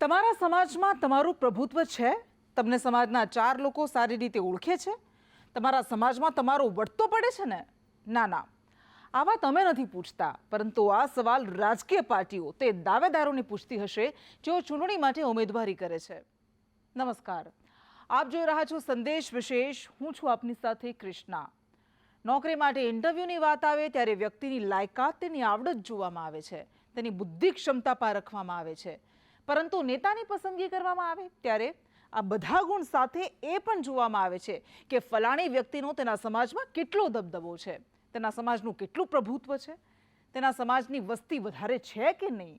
તમારા સમાજમાં તમારું પ્રભુત્વ છે? તમને સમાજના 4 લોકો સારી રીતે ઓળખે છે? તમારા સમાજમાં તમારો વટતો પડે છે ને? ના ના, આવા તમે નથી પૂછતા, પરંતુ આ સવાલ રાજકીય પાર્ટીઓ તે દાવેદારોને પૂછતી હશે જેઓ ચૂંટણી માટે ઉમેદવારી કરે છે. નમસ્કાર, આપ જોઈ રહ્યા છો સંદેશ વિશેષ. હું છું આપની સાથે કૃષ્ણા. નોકરી માટે ઇન્ટરવ્યૂની વાત આવે ત્યારે વ્યક્તિની લાયકાત, તેની આવડત જોવામાં આવે છે, તેની બુદ્ધિ ક્ષમતા પારખવામાં આવે છે. પરંતુ નેતાની પસંદગી કરવામાં આવે ત્યારે આ બધા ગુણ સાથે એ પણ જોવામાં આવે છે કે ફલાણી વ્યક્તિનો તેના સમાજમાં કેટલો દબદબો છે, તેના સમાજનું કેટલું પ્રભુત્વ છે, તેના સમાજની વસ્તી વધારે છે કે નહીં.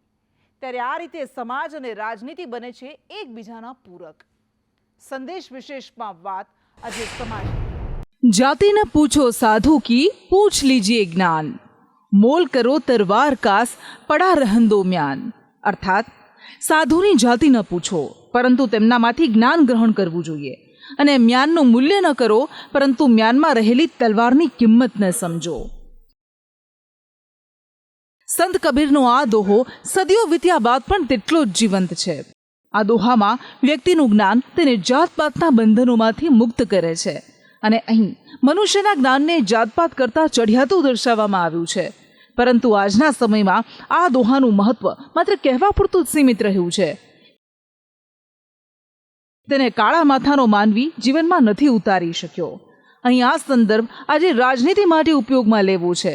ત્યારે આ રીતે સમાજ અને રાજનીતિ બને છે એકબીજાના પૂરક. સંદેશ વિશેષમાં વાત આજે સમાજ. जाति न पूछो साधु की पूछ लीजिए ज्ञान, मोल करो तरवार कास पड़ा रहन दो म्यान. અર્થાત સાધુની જાતિ ન પૂછો, પરંતુ તેમનામાંથી જ્ઞાન ગ્રહણ કરવું જોઈએ, અને મ્યાનનું મૂલ્ય ન કરો, પરંતુ મ્યાનમાં રહેલી તલવારની કિંમત ન સમજો. સંત કબીરનો આ દોહો સદીઓ વીત્યા બાદ પણ તેટલો જ જીવંત છે. આ દોહામાં વ્યક્તિનું જ્ઞાન તેને જાતપાતના બંધનોમાંથી મુક્ત કરે છે, અને અહીં મનુષ્યના જ્ઞાનને જાતપાત કરતા ચઢિયાતું દર્શાવવામાં આવ્યું છે. પરંતુ આજના સમયમાં આ દોહાનું મહત્વ માત્ર કહેવા પૂરતું જ સીમિત રહ્યું છે. તેને કાળા માથાનો માનવી જીવનમાં નથી ઉતારી શક્યો. અહીં આ સંદર્ભ આજે રાજનીતિ માટે ઉપયોગમાં લેવો છે.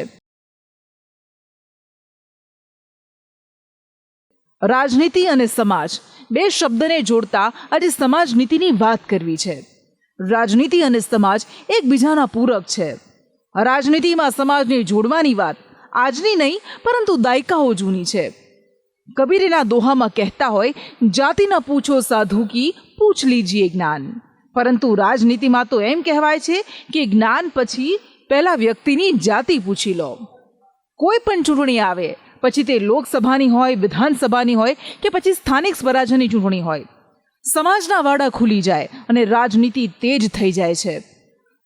રાજનીતિ અને સમાજ બે શબ્દને જોડતા આજે સમાજ નીતિની વાત કરવી છે. રાજનીતિ અને સમાજ એકબીજાના પૂરક છે. રાજનીતિમાં સમાજને જોડવાની વાત આજની નહીં, પરંતુ દાયકાઓ જૂની છે. કબીરના દોહામાં કહેતા હોય, જાતિ ન પૂછો સાધુ કી પૂછ લીજીએ જ્ઞાન. પરંતુ રાજનીતિમાં તો એમ કહેવાય છે કે જ્ઞાન પછી પહેલા વ્યક્તિની જાતિ પૂછી લો. કોઈ પણ ચૂંટણી આવે, પછી તે લોકસભાની હોય, વિધાનસભાની હોય કે પછી સ્થાનિક સ્વરાજ્યની ચૂંટણી હોય, સમાજના વાડા ખુલી જાય અને રાજનીતિ તેજ થઈ જાય છે.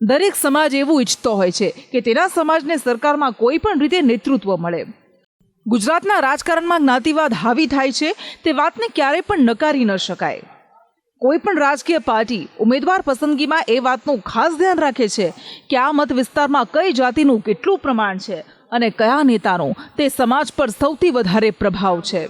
દરેક સમાજ એવું ઈચ્છતો હોય છે કે તેના સમાજને સરકારમાં કોઈ પણ રીતે નેતૃત્વ મળે. ગુજરાતના રાજકારણમાં જ્ઞાતિવાદ હાવી થાય છે, તે વાતને ક્યારેય પણ નકારી ન શકાય. કોઈ પણ રાજકીય પાર્ટી ઉમેદવાર પસંદગીમાં એ વાતનું ખાસ ધ્યાન રાખે છે કે આ મત વિસ્તારમાં કઈ જાતિનું કેટલું પ્રમાણ છે અને કયા નેતાનો તે સમાજ પર સૌથી વધારે પ્રભાવ છે.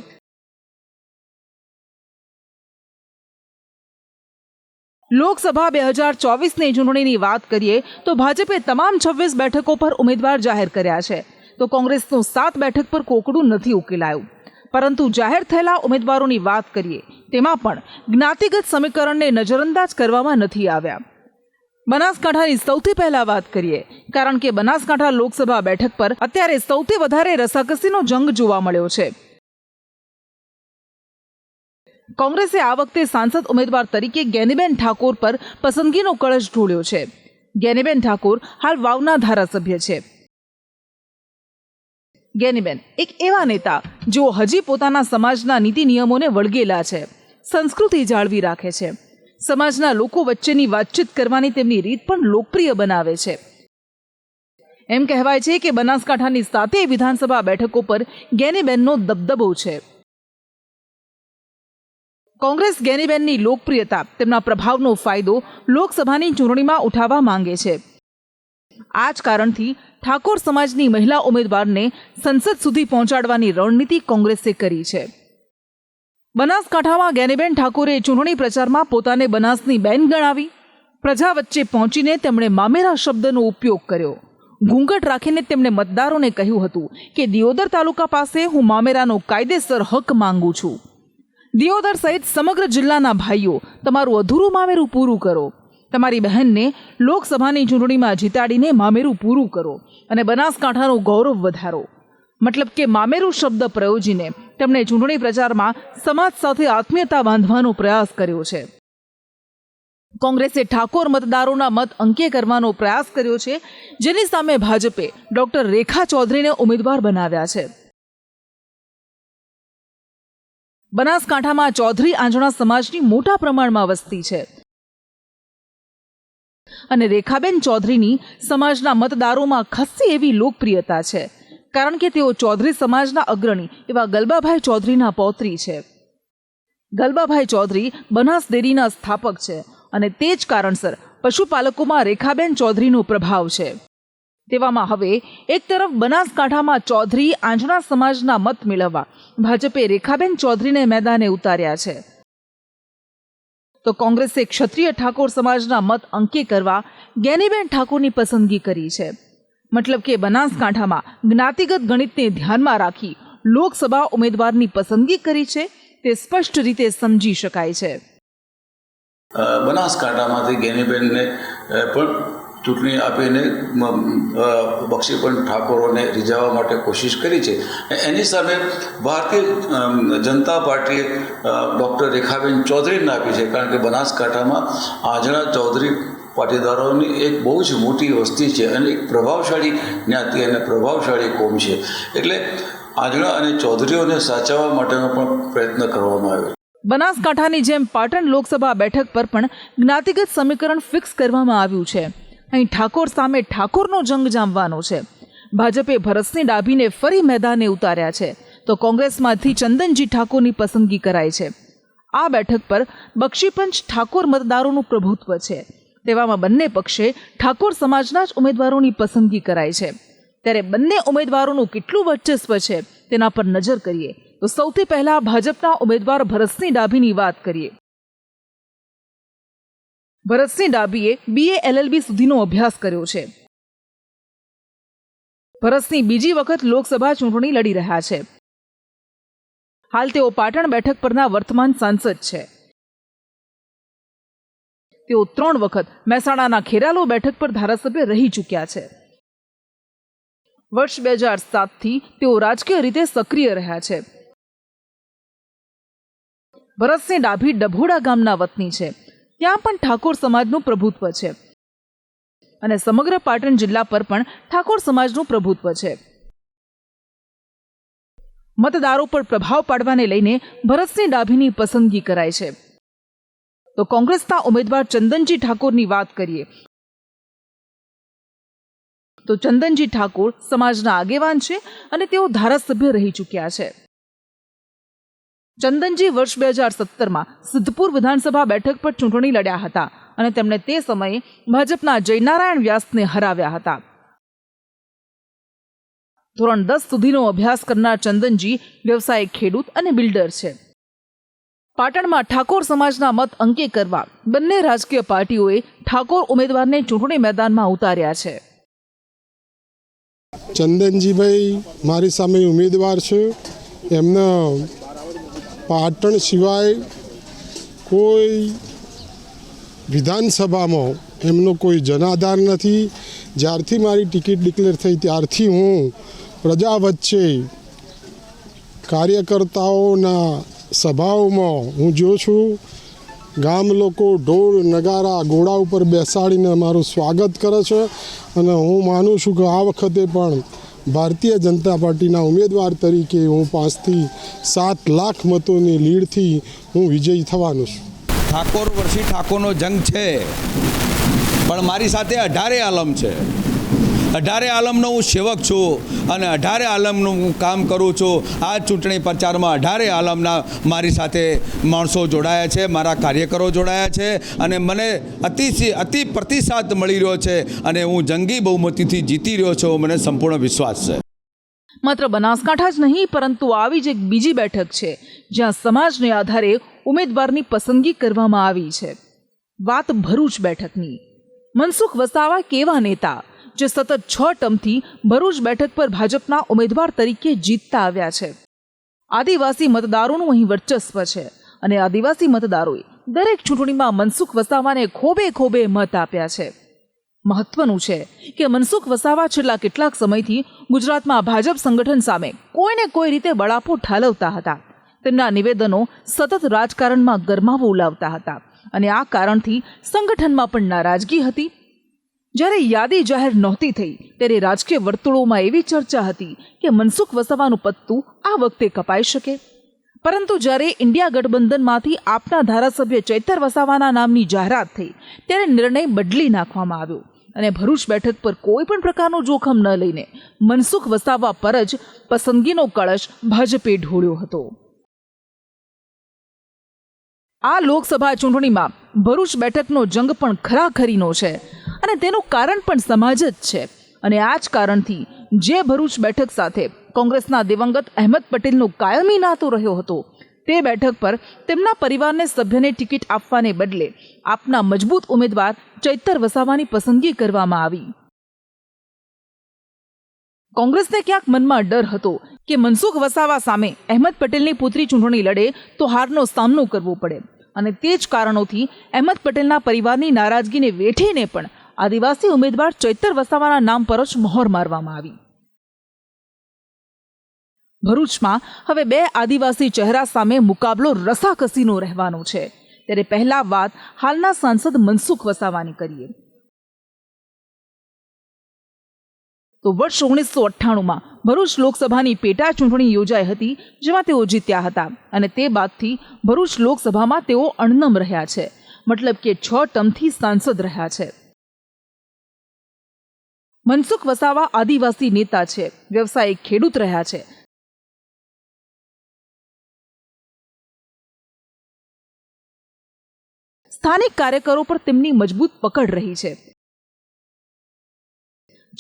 લોકસભા 2024ની ચૂંટણીની વાત કરીએ તો ભાજપે તમામ 26 બેઠકો પર ઉમેદવાર જાહેર કર્યા છે, તો કોંગ્રેસનું 7 બેઠક પર કોકડું નથી ઉકેલાયું. પરંતુ જાહેર થયેલા ઉમેદવારોની વાત કરીએ તેમાં પણ જ્ઞાતિગત સમીકરણને નજરઅંદાજ કરવામાં નથી આવ્યા. બનાસકાંઠાની સૌથી પહેલા વાત કરીએ, કારણ કે બનાસકાંઠા લોકસભા બેઠક પર અત્યારે સૌથી વધારે રસાકસીનો જંગ જોવા મળ્યો છે. કોંગ્રેસે આ વખતે સાંસદ ઉમેદવાર તરીકે જ્ઞાનીબેન ઠાકોર પર પસંદગીનો કળશ ઢોળ્યો છે. જ્ઞાનીબેન ઠાકોર હાલ વાવના ધારાસભ્ય છે. જ્ઞાનીબેન એક એવા નેતા જેઓ હજી પોતાના સમાજના નીતિ નિયમોને વળગેલા છે, સંસ્કૃતિ જાળવી રાખે છે, સમાજના લોકો વચ્ચેની વાતચીત કરવાની તેમની રીત પણ લોકપ્રિય બનાવે છે. એમ કહેવાય છે કે બનાસકાંઠાની 7 વિધાનસભા બેઠકો પર જ્ઞાનીબેનનો દબદબો છે. કોંગ્રેસ જ્ઞાનીબેનની લોકપ્રિયતા, તેમના પ્રભાવનો ફાયદો લોકસભાની ચૂંટણીમાં ઉઠાવવા માંગે છે. આ જ કારણથી ઠાકોર સમાજની મહિલા ઉમેદવારને સંસદ સુધી પહોંચાડવાની રણનીતિ કોંગ્રેસે કરી છે. બનાસકાંઠામાં જ્ઞાનીબેન ઠાકોરે ચૂંટણી પ્રચારમાં પોતાને બનાસની બેન ગણાવી. પ્રજા વચ્ચે પહોંચીને તેમણે મામેરા શબ્દનો ઉપયોગ કર્યો. ઘૂંઘટ રાખીને તેમણે મતદારોને કહ્યું હતું કે દિયોદર તાલુકા પાસે હું મામેરાનો કાયદેસર હક માંગુ છું. દિયોદર સહિત સમગ્ર જિલ્લાના ભાઈઓ, તમારું અધૂરું મામેરું પૂરું કરો. તમારી બહેનને લોકસભાની ચૂંટણીમાં જીતાડીને મામેરું પૂરું કરો અને બનાસકાંઠાનું ગૌરવ વધારો. મતલબ કે મામેરું શબ્દ પ્રયોજીને તેમણે ચૂંટણી પ્રચારમાં સમાજ સાથે આત્મીયતા બાંધવાનો પ્રયાસ કર્યો છે. કોંગ્રેસે ઠાકોર મતદારોના મત અંકે કરવાનો પ્રયાસ કર્યો છે, જેની સામે ભાજપે ડોક્ટર રેખા ચૌધરીને ઉમેદવાર બનાવ્યા છે. બનાસકાંઠામાં ચૌધરી આંજણા સમાજની મોટા પ્રમાણમાં વસ્તી છે અને રેખાબેન ચૌધરીની સમાજના મતદારોમાં ખાસ્સી એવી લોકપ્રિયતા છે, કારણ કે તેઓ ચૌધરી સમાજના અગ્રણી એવા ગલબાભાઈ ચૌધરીના પૌત્રી છે. ગલબાભાઈ ચૌધરી બનાસ ડેરીના સ્થાપક છે અને તે જ કારણસર પશુપાલકોમાં રેખાબેન ચૌધરીનો પ્રભાવ છે. તેવામાં હવે એક તરફ બનાસકાંઠામાં ચૌધરી આંજણા સમાજના મત મેળવવા ભાજપે રેખાબેન ચૌધરીને મેદાને ઉતાર્યા છે, તો કોંગ્રેસે ક્ષત્રિય ઠાકોર સમાજના મત અંકે કરવા જ્ઞાનીબેન ઠાકોરની પસંદગી કરી છે. મતલબ કે બનાસકાંઠામાં જ્ઞાતિગત ગણિતને ધ્યાનમાં રાખી લોકસભા ઉમેદવારની પસંદગી કરી છે તે સ્પષ્ટ રીતે સમજી શકાય છે. બનાસકાંઠામાંથી જ્ઞાનીબેનને પણ ચૂંટણી આપીને બક્ષીપંત ઠાકોરોને રીઝવવા માટે કોશિશ કરી છે. એની સામે ભારતીય જનતા પાર્ટીએ ડૉક્ટર રેખાબેન ચૌધરીને આપી છે, કારણ કે બનાસકાંઠામાં આંજણા ચૌધરી પાટીદારોની એક બહુ જ મોટી વસ્તી છે અને એક પ્રભાવશાળી જ્ઞાતિ અને પ્રભાવશાળી કોમ છે. એટલે આંજણા અને ચૌધરીઓને સાચવવા માટેનો પણ પ્રયત્ન કરવામાં આવ્યો. બનાસકાંઠાની જેમ પાટણ લોકસભા બેઠક પર પણ જ્ઞાતિગત સમીકરણ ફિક્સ કરવામાં આવ્યું છે. અહીં ઠાકોર સામે ઠાકોરનો જંગ જામવાનો છે. ભાજપે ભરતસિંહ ડાભીને ફરી મેદાને ઉતાર્યા છે, તો કોંગ્રેસમાંથી ચંદનજી ઠાકોરની પસંદગી કરાઈ છે. આ બેઠક પર બક્ષીપંચ ઠાકોર મતદારોનું પ્રભુત્વ છે. તેવામાં બંને પક્ષે ઠાકોર સમાજના જ ઉમેદવારોની પસંદગી કરાઈ છે. ત્યારે બંને ઉમેદવારોનું કેટલું વર્ચસ્વ છે તેના પર નજર કરીએ તો સૌથી પહેલા ભાજપના ઉમેદવાર ભરતસિંહ ડાભીની વાત કરીએ. ભરતસિંહ ડાભીએ BA LLB સુધીનો અભ્યાસ કર્યો છે. ભરતસિંહ બીજી વખત લોકસભા ચૂંટણી લડી રહ્યા છે. હાલ તેઓ પાટણ બેઠક પરના વર્તમાન સાંસદ છે. તેઓ 3 વખત મહેસાણાના ખેરાલુ બેઠક પર ધારાસભ્ય રહી ચૂક્યા છે. વર્ષ 2007થી તેઓ રાજકીય રીતે સક્રિય રહ્યા છે. ભરતસિંહ ડાભી ડભોડા ગામના વતની છે. ત્યાં પણ ઠાકોર સમાજનું પ્રભુત્વ છે અને સમગ્ર પાટણ જિલ્લા પર પણ ઠાકોર સમાજનું પ્રભુત્વ છે. મતદારો પર પ્રભાવ પાડવાને લઈને ભરતસિંહ ડાભીની પસંદગી કરાઈ છે. તો કોંગ્રેસના ઉમેદવાર ચંદનજી ઠાકોરની વાત કરીએ તો ચંદનજી ઠાકોર સમાજના આગેવાન છે અને તેઓ ધારાસભ્ય રહી ચૂક્યા છે. ચંદનજી વર્ષ 2017માં સિદ્ધપુર વિધાનસભા બેઠક પર ચૂંટણી લડ્યા હતા અને તેમણે તે સમયે ભાજપના જયનારાયણ વ્યાસને હરાવ્યા હતા. ધોરણ 10 સુધીનો અભ્યાસ કરનાર ચંદનજી વ્યવસાયિક ખેડૂત અને બિલ્ડર છે. પાટણમાં ઠાકોર સમાજના મત અંકે કરવા બંને રાજકીય પાર્ટીઓએ ઠાકોર ઉમેદવારને ચૂંટણી મેદાનમાં ઉતાર્યા છે. ચંદનજીભાઈ મારી સામે ઉમેદવાર છે. એમના પાટણ સિવાય કોઈ વિધાનસભામાં એમનો કોઈ જનાધાર નથી. જ્યારથી મારી ટિકિટ ડિક્લેર થઈ ત્યારથી હું પ્રજા વચ્ચે કાર્યકર્તાઓના સભાઓમાં હું જોઉં છું. ગામ લોકો ઢોલ નગારા ઘોડા ઉપર બેસાડીને અમારું સ્વાગત કરે છે અને હું માનું છું કે આ વખતે પણ ભારતીય જનતા પાર્ટીના ઉમેદવાર તરીકે હું 5 થી 7 લાખ મતોની લીડથી હું વિજયી થવાનો છું. ઠાકોર વર્ષી ઠાકોરનો જંગ છે, પણ મારી સાથે 18 આલમ છે. 18 આલમનો હું સેવક છું અને 18 આલમનું હું કામ કરું છું. આ ચૂંટણી પ્રચારમાં 18 આલમના મારી સાથે માણસો જોડાયા છે, મારા કાર્યકરો જોડાયા છે અને મને અતિ પ્રતિસાદ મળી રહ્યો છે અને હું જંગી બહુમતીથી જીતી રહ્યો છું. મને સંપૂર્ણ વિશ્વાસ છે. માત્ર બનાસકાંઠા જ નહીં, પરંતુ આવી જ એક બીજી બેઠક છે જ્યાં સમાજને આધારે ઉમેદવારની પસંદગી કરવામાં આવી છે. વાત ભરૂચ બેઠકની. મનસુખ વસાવા કેવા નેતા જે સતત 6 ટર્મથી ભરૂચ બેઠક પર ભાજપના ઉમેદવાર તરીકે જીતતા આવ્યા છે. આદિવાસી મતદારોનું અહીં વર્ચસ્વ છે અને આદિવાસી મતદારોએ દરેક ચૂંટણીમાં મનસુખ વસાવાને ખોબે મત આપ્યા છે. મહત્વનું છે કે મનસુખ વસાવા છેલ્લા કેટલાક સમયથી ગુજરાતમાં ભાજપ સંગઠન સામે કોઈને કોઈ રીતે બળાપો ઠાલવતા હતા. તેમના નિવેદનો સતત રાજકારણમાં ગરમાવો લાવતા હતા અને આ કારણથી સંગઠનમાં પણ નારાજગી હતી. જ્યારે યાદી જાહેર નહોતી થઈ ત્યારે રાજકીય વર્તુળોમાં એવી ચર્ચા હતી કે મનસુખ વસાવાનું પત્તું આ વખતે કપાઈ શકે. પરંતુ જ્યારે ઇન્ડિયા ગઠબંધનમાંથી આપના ધારાસભ્ય ચૈતર વસાવાના નામની જાહેરાત થઈ ત્યારે નિર્ણય બદલી નાખવામાં આવ્યો અને ભરૂચ બેઠક પર કોઈ પણ પ્રકારનું જોખમ ન લઈને મનસુખ વસાવા પર જ પસંદગીનો કળશ ભાજપે ઢોળ્યો હતો. આ લોકસભા ચૂંટણીમાં ભરૂચ બેઠકનો જંગ પણ ખરાખરીનો છે અને તેનું કારણ પણ સમાજ જ છે. અને આ જ કારણથી જે ભરૂચ બેઠક સાથે કોંગ્રેસના દિવંગત અહેમદ પટેલનો કાયમી નાતો રહ્યો હતો, તે બેઠક પર તેમના પરિવારને સભ્યને ટિકિટ આપવાને બદલે આપના મજબૂત ઉમેદવાર ચૈતર વસાવાની પસંદગી કરવામાં આવી. કોંગ્રેસને ક્યાંક મનમાં ડર હતો કે મનસુખ વસાવા સામે અહેમદ પટેલની પુત્રી ચૂંટણી લડે તો હારનો સામનો કરવો પડે, અને તે જ કારણોથી અહેમદ પટેલના પરિવારની નારાજગીને વેઠીને પણ આદિવાસી ઉમેદવાર ચૈતર વસાવાના નામ પર જ મહોર મારવામાં આવી. ભરૂચમાં હવે બે આદિવાસી ચહેરા સામે મુકાબલો રસાકસીનો રહેવાનો છે. ત્યારે પહેલા વાત હાલના સાંસદ મનસુખ વસાવાની કરીએ. તો વર્ષ 1998માં ભરૂચ લોકસભાની પેટા ચૂંટણી યોજાઈ હતી, જેમાં તેઓ જીત્યા હતા, અને તે બાદથી ભરૂચ લોકસભામાં તેઓ અણનમ રહ્યા છે. મતલબ કે 6 ટર્મથી સાંસદ રહ્યા છે. મનસુખ વસાવા આદિવાસી નેતા છે, વ્યવસાયિક ખેડૂત રહ્યા છે. સ્થાનિક કાર્યકરો પર તેમની મજબૂત પકડ રહી છે.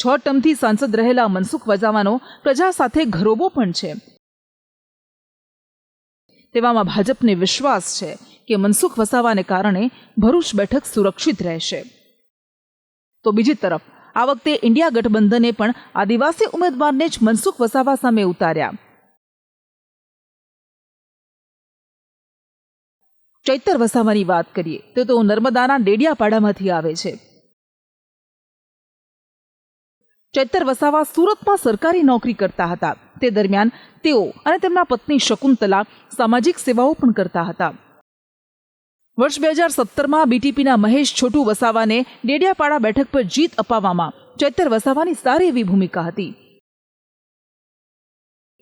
6 ટર્મથી સાંસદ રહેલા મનસુખ વસાવાનો પ્રજા સાથે ઘરોબો પણ છે. તેવામાં ભાજપને વિશ્વાસ છે કે મનસુખ વસાવાને કારણે ભરૂચ બેઠક સુરક્ષિત રહેશે. તો બીજી તરફ આ વખતે ઇન્ડિયા ગઠબંધને પણ આદિવાસી ઉમેદવારને જ મનસુખ વસાવા સામે ઉતાર્યા. ચૈતર વસાવાની વાત કરીએ તો તેઓ નર્મદાના ડેડિયાપાડામાંથી આવે છે. ચૈતર વસાવા સુરતમાં સરકારી નોકરી કરતા હતા. તે દરમિયાન તેઓ અને તેમના પત્ની શકુંતલા સામાજિક સેવાઓ પણ કરતા હતા. વર્ષ 2017માં બીટીપીના મહેશ છોટુ વસાવાને ડેડિયાપાડા બેઠક પર જીત અપાવવામાં ચૈતર વસાવાની સારી એવી ભૂમિકા હતી.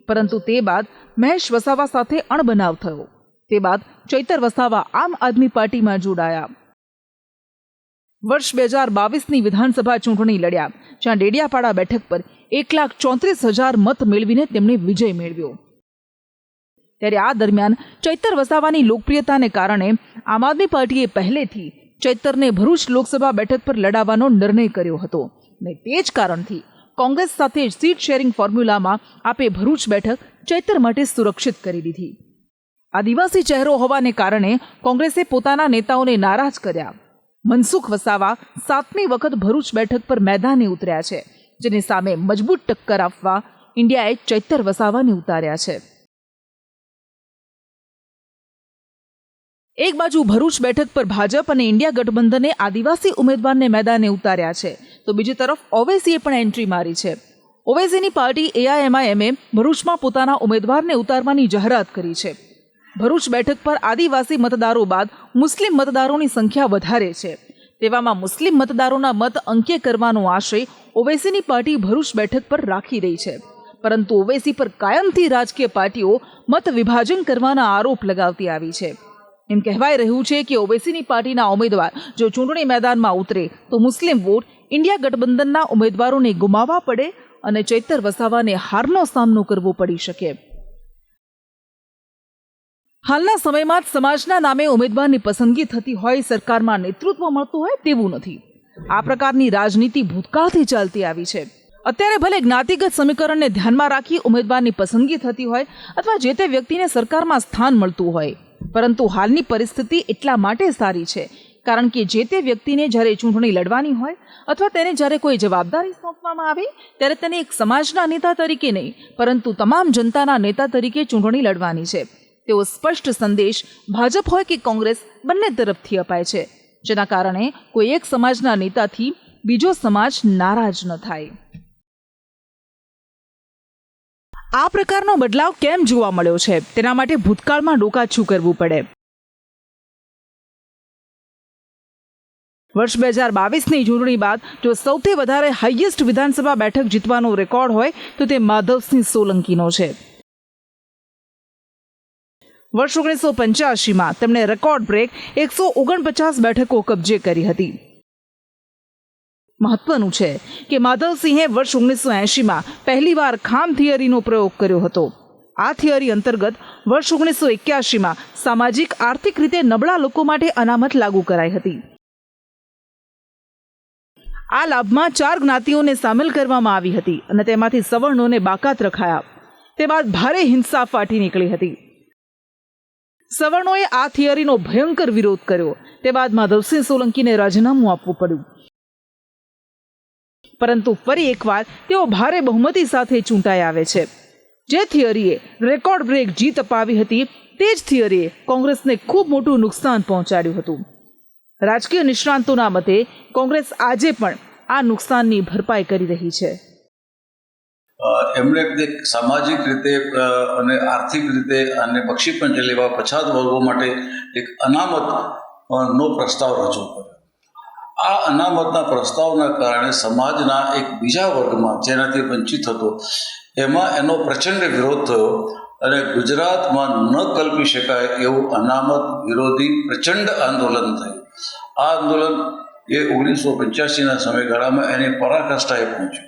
પરંતુ તે બાદ મહેશ વસાવા સાથે અણબનાવ થયો. તે બાદ ચૈતર વસાવા આમ આદમી પાર્ટીમાં જોડાયા. વર્ષ 2022ની વિધાનસભા ચૂંટણી લડ્યા, જ્યાં ડેડિયાપાડા બેઠક પર 1,34,000 મત મેળવીને તેમણે વિજય મેળવ્યો. ત્યારે આ દરમિયાન ચૈતર વસાવાની લોકપ્રિયતાને કારણે આમ આદમી પાર્ટીએ પહેલેથી ચૈતરને ભરૂચ લોકસભા બેઠક પર લડાવવાનો નિર્ણય કર્યો હતો, અને તે જ કારણથી કોંગ્રેસ સાથે સીટ શેરિંગ ફોર્મ્યુલામાં આપે ભરૂચ બેઠક ચૈતર માટે સુરક્ષિત કરી દીધી. આદિવાસી ચહેરો હોવાને કારણે કોંગ્રેસે પોતાના નેતાઓને નારાજ કર્યા. મનસુખ વસાવા 7મી વખત ભરૂચ બેઠક પર મેદાને ઉતર્યા છે, જેની સામે મજબૂત ટક્કર આપવા ઇન્ડિયાએ ચૈતર વસાવાને ઉતાર્યા છે. એક બાજુ ભરૂચ બેઠક પર ભાજપ અને ઇન્ડિયા ગઠબંધને આદિવાસી ઉમેદવારને મેદાને ઉતાર્યા છે, તો બીજી તરફ ઓવૈસીએ પણ એન્ટ્રી મારી છે. ઓવૈસીની પાર્ટી AIMIMએ ભરૂચમાં પોતાના ઉમેદવારને ઉતારવાની જાહેરાત કરી છે. ભરૂચ બેઠક પર આદિવાસી મતદારો બાદ મુસ્લિમ મતદારોની સંખ્યા વધારે છે. તેવામાં મુસ્લિમ મતદારોના મત અંકે કરવાનો આશય ઓવૈસીની પાર્ટી ભરૂચ બેઠક પર રાખી રહી છે. પરંતુ ઓવૈસી પર કાયમથી રાજકીય પાર્ટીઓ મત વિભાજન કરવાના આરોપ લગાવતી આવી છે. એમ કહેવાય રહ્યું છે કે ઓવૈસીની પાર્ટીના ઉમેદવાર જો ચૂંટણી મેદાનમાં ઉતરે તો મુસ્લિમ વોટ ઇન્ડિયા ગઠબંધનના ઉમેદવારોને ગુમાવવા પડે અને ચૈતર વસાવાને હારનો સામનો કરવો પડી શકે. હાલના સમયમાં જ સમાજના નામે ઉમેદવારની પસંદગી થતી હોય, સરકારમાં નેતૃત્વ મળતું હોય તેવું નથી. આ પ્રકારની રાજનીતિ ભૂતકાળથી ચાલતી આવી છે. અત્યારે ભલે જ્ઞાતિગત સમીકરણને ધ્યાનમાં રાખી ઉમેદવારની પસંદગી થતી હોય અથવા જે તે વ્યક્તિને સરકારમાં સ્થાન મળતું હોય, પરંતુ હાલની પરિસ્થિતિ એટલા માટે સારી છે કારણ કે જે તે વ્યક્તિને જ્યારે ચૂંટણી લડવાની હોય અથવા તેને જ્યારે કોઈ જવાબદારી સોંપવામાં આવે ત્યારે તેને એક સમાજના નેતા તરીકે નહીં, પરંતુ તમામ જનતાના નેતા તરીકે ચૂંટણી લડવાની છે. તેવો સ્પષ્ટ સંદેશ ભાજપ હોય કે કોંગ્રેસ બંને તરફથી અપાય છે, જેના કારણે કોઈ એક સમાજના નેતાથી બીજો સમાજ નારાજ ન થાય. આ પ્રકારનો બદલાવ કેમ જોવા મળ્યો છે તેના માટે ભૂતકાળમાં ડોકાછું કરવું પડે. વર્ષ 2022ની ચૂંટણી બાદ જો સૌથી વધારે હાઈએસ્ટ વિધાનસભા બેઠક જીતવાનો રેકોર્ડ હોય તો તે માધવસિંહ સોલંકીનો છે. વર્ષ 1985માં તેમણે રેકોર્ડ બ્રેક 149 બેઠકો કબજે કરી હતી. મહત્વનું છે કે માધવસિંહે વર્ષ 1980માં પહેલીવાર ખામ થિયરીનો પ્રયોગ કર્યો હતો. આ થિયરી અંતર્ગત વર્ષ 1981માં સામાજિક આર્થિક રીતે નબળા લોકો માટે અનામત લાગુ કરાઈ હતી. આ લાભમાં 4 જ્ઞાતિઓને સામેલ કરવામાં આવી હતી અને તેમાંથી સવર્ણોને બાકાત રખાયા. તે બાદ ભારે હિંસા ફાટી નીકળી હતી. સવર્ણોએ આ થિયરીનો ભયંકર વિરોધ કર્યો. તે બાદ માધવસિંહ સોલંકીને રાજીનામું આપવું પડ્યું. પરંતુ ફરી એકવાર તેઓ ભારે બહુમતી સાથે ચૂંટાઈ આવે છે. જે થિયરીએ રેકોર્ડ બ્રેક જીત અપાવી હતી તે જ થિયરીએ કોંગ્રેસને ખૂબ મોટું નુકસાન પહોંચાડ્યું હતું. રાજકીય નિષ્ણાંતોના મતે કોંગ્રેસ આજે પણ આ નુકસાનની ભરપાઈ કરી રહી છે. એમણે એક સામાજિક રીતે અને આર્થિક રીતે અને બક્ષીપંચ લેવા પછાત વર્ગો માટે એક અનામત નો પ્રસ્તાવ રજૂ કર્યો. આ અનામતના પ્રસ્તાવના કારણે સમાજના એક બીજા વર્ગમાં જેનાથી વંચિત હતો એમાં એનો પ્રચંડ વિરોધ થયો અને ગુજરાતમાં ન કલ્પી શકાય એવું અનામત વિરોધી પ્રચંડ આંદોલન થયું. આ આંદોલન એ 1985ના સમયગાળામાં એની પરાકાષ્ઠાએ પહોંચ્યું.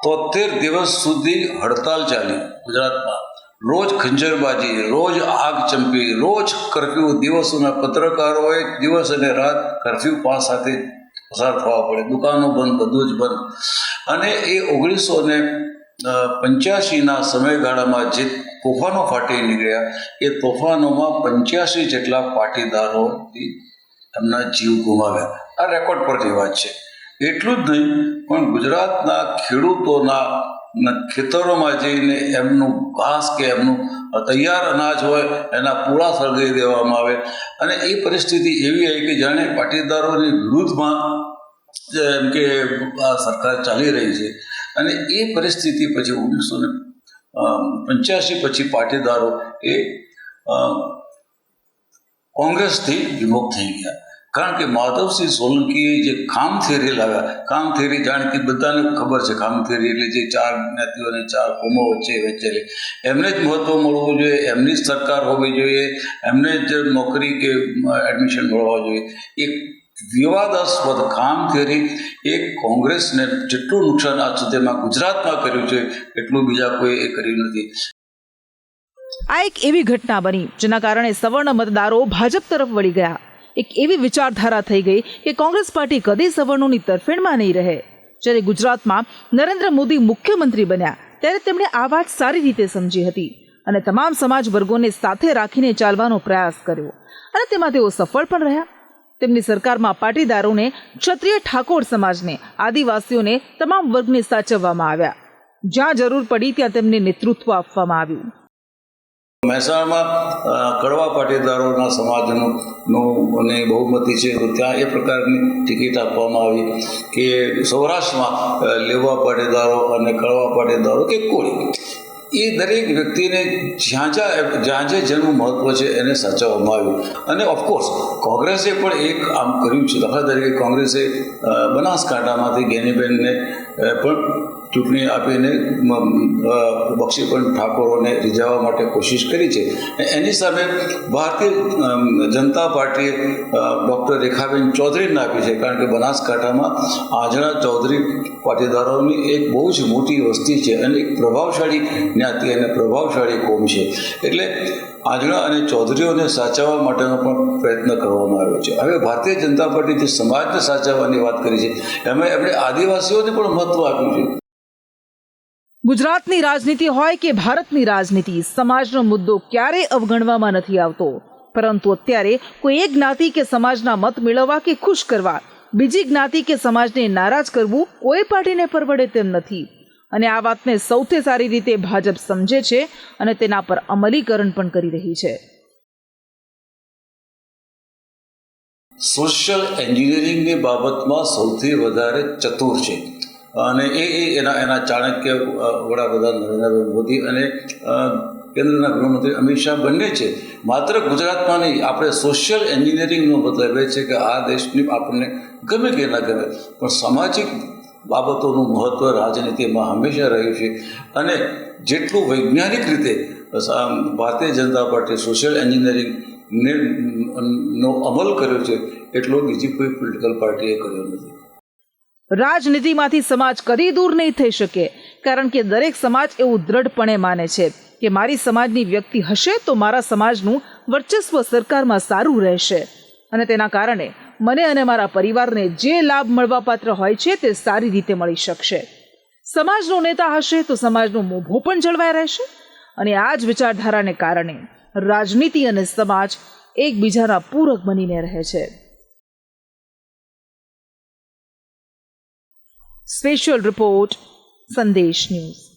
73 દિવસ સુધી હડતાલ ચાલી ગુજરાતમાં. રોજ ખંજરબાજી, રોજ આગ ચંપી, રોજ કરફ્યુ. દિવસોના પત્રકારોએ દિવસ અને રાત કરફ્યુ પાસ સાથે પસાર થવા પડે. દુકાનો બંધ, બધું જ બંધ. અને એ 1985ના સમયગાળામાં જે તોફાનો ફાટી નીકળ્યા એ તોફાનોમાં 85 જેટલા પાટીદારોથી એમના જીવ ગુમાવ્યા. આ રેકોર્ડ પરથી વાત છે. એટલું જ નહીં પણ ગુજરાતના ખેડૂતોના ખેતરોમાં જઈને એમનું ઘાસ કે એમનું તૈયાર અનાજ હોય એના પૂળા સળગાવી દેવામાં આવે અને એ પરિસ્થિતિ એવી આવી કે જાણે પાટીદારોની વિરુદ્ધમાં એમ કે આ સરકાર ચાલી રહી છે. અને એ પરિસ્થિતિ પછી 1985 પછી પાટીદારો એ કોંગ્રેસથી વિમુખ થઈ ગયા. કારણ કે માધવસિંહ સોલંકીએ જે ખામ થિયરી લાવ્યા, ખામ થિયરી જાણતી બધાને ખબર છે. ખામ થિયરી એટલે જે 4 જ્ઞાતિઓને 4 કોમો વચ્ચે વહેંચેલી, એમને જ મહત્વ મળવું જોઈએ, એમની જ સરકાર હોવી જોઈએ, એમને જ નોકરી કે એડમિશન મળવા જોઈએ. એક વિવાદાસ્પદ ખામ થિયરી એ કોંગ્રેસને જેટલું નુકસાન આજ સુધીમાં ગુજરાતમાં કર્યું છે એટલું બીજા કોઈ એ કર્યું નથી. આ એક એવી ઘટના બની જેના કારણે સવર્ણ મતદારો ભાજપ તરફ વળી ગયા. એક એવી વિચારધારા થઈ ગઈ કે કોંગ્રેસ પાર્ટી કદી સવર્ણોની તરફેણમાં નહીં રહે. જ્યારે ગુજરાતમાં નરેન્દ્ર મોદી મુખ્યમંત્રી બન્યા ત્યારે તેમણે આ વાત સારી રીતે સમજી હતી અને તમામ સમાજ વર્ગોને સાથે રાખીને ચાલવાનો પ્રયાસ કર્યો અને તેમાં તેઓ સફળ પણ રહ્યા. તેમની સરકારમાં પાટીદારોને, ક્ષત્રિય ઠાકોર સમાજને, આદિવાસીઓને, તમામ વર્ગને સાચવવામાં આવ્યા. જ્યાં જરૂર પડી ત્યાં તેમને નેતૃત્વ આપવામાં આવ્યું. મહેસાણામાં કડવા પાટીદારોના સમાજનું અને બહુમતી છે તો ત્યાં એ પ્રકારની ટિકિટ આપવામાં આવી કે સૌરાષ્ટ્રમાં લેવા પાટીદારો અને કડવા પાટીદારો કે કોળી એ દરેક વ્યક્તિને જ્યાં જેનું મહત્વ છે એને સાચવવામાં આવ્યું. અને ઓફકોર્સ કોંગ્રેસે પણ એક આમ કર્યું છે. દાખલા તરીકે કોંગ્રેસે બનાસકાંઠામાંથી ગેનીબેનને પણ ચૂંટણી આપીને બક્ષીપંચ ઠાકોરોને રીઝવવા માટે કોશિશ કરી છે. એની સામે ભારતીય જનતા પાર્ટીએ ડૉક્ટર રેખાબેન ચૌધરીને આપી છે. કારણ કે બનાસકાંઠામાં આંજણા ચૌધરી પાટીદારોની એક બહુ જ મોટી વસ્તી છે અને એક પ્રભાવશાળી જ્ઞાતિ અને પ્રભાવશાળી કોમ છે. એટલે આંજણા અને ચૌધરીઓને સાચવવા માટેનો પણ પ્રયત્ન કરવામાં આવ્યો છે. હવે ભારતીય જનતા પાર્ટી જે સમાજને સાચવવાની વાત કરી છે એમાં એમણે આદિવાસીઓને પણ મહત્વ આપ્યું છે. ગુજરાતની રાજનીતિ હોય કે ભારતની રાજનીતિ, સમાજનો મુદ્દો ક્યારેય અવગણવામાં નથી આવતો. પરંતુ અત્યારે કોઈ એક જ્ઞાતિ કે સમાજના મત મેળવવા કે ખુશ કરવા બીજી જ્ઞાતિ કે સમાજને નારાજ કરવું કોઈ પાર્ટીને પરવડે તેમ નથી. અને આ વાતને સૌથી સારી રીતે ભાજપ સમજે છે અને તેના પર અમલીકરણ પણ કરી રહી છે. સોશિયલ એન્જિનિયરિંગની બાબતમાં સૌથી વધારે ચતુર છે અને એના ચાણક્ય વડાપ્રધાન નરેન્દ્રભાઈ મોદી અને કેન્દ્રના ગૃહમંત્રી અમિત શાહ બંને છે. માત્ર ગુજરાતમાં નહીં, આપણે સોશિયલ એન્જિનિયરિંગનો મતલબ એ છે કે આ દેશની આપણને ગમે કે ના ગમે પણ સામાજિક બાબતોનું મહત્ત્વ રાજનીતિમાં હંમેશા રહ્યું છે. અને જેટલું વૈજ્ઞાનિક રીતે ભારતીય જનતા પાર્ટી સોશિયલ એન્જિનિયરિંગનો અમલ કર્યો છે એટલો બીજી કોઈ પોલિટિકલ પાર્ટીએ કર્યો નથી. રાજનીતિમાંથી સમાજ કદી દૂર નહીં થઈ શકે કારણ કે દરેક સમાજ એવું દ્રઢપણે માને છે કે મારી સમાજની વ્યક્તિ હશે તો મારા સમાજનું વર્ચસ્વ સરકારમાં સારું રહેશે અને તેના કારણે મને અને મારા પરિવારને જે લાભ મળવાપાત્ર હોય છે તે સારી રીતે મળી શકશે. સમાજનો નેતા હશે તો સમાજનો મોભો પણ જળવાઈ રહેશે અને આ જ વિચારધારાને કારણે રાજનીતિ અને સમાજ એકબીજાના પૂરક બનીને રહે છે. સ્પેશિયલ રિપોર્ટ, સંદેશ ન્યૂઝ.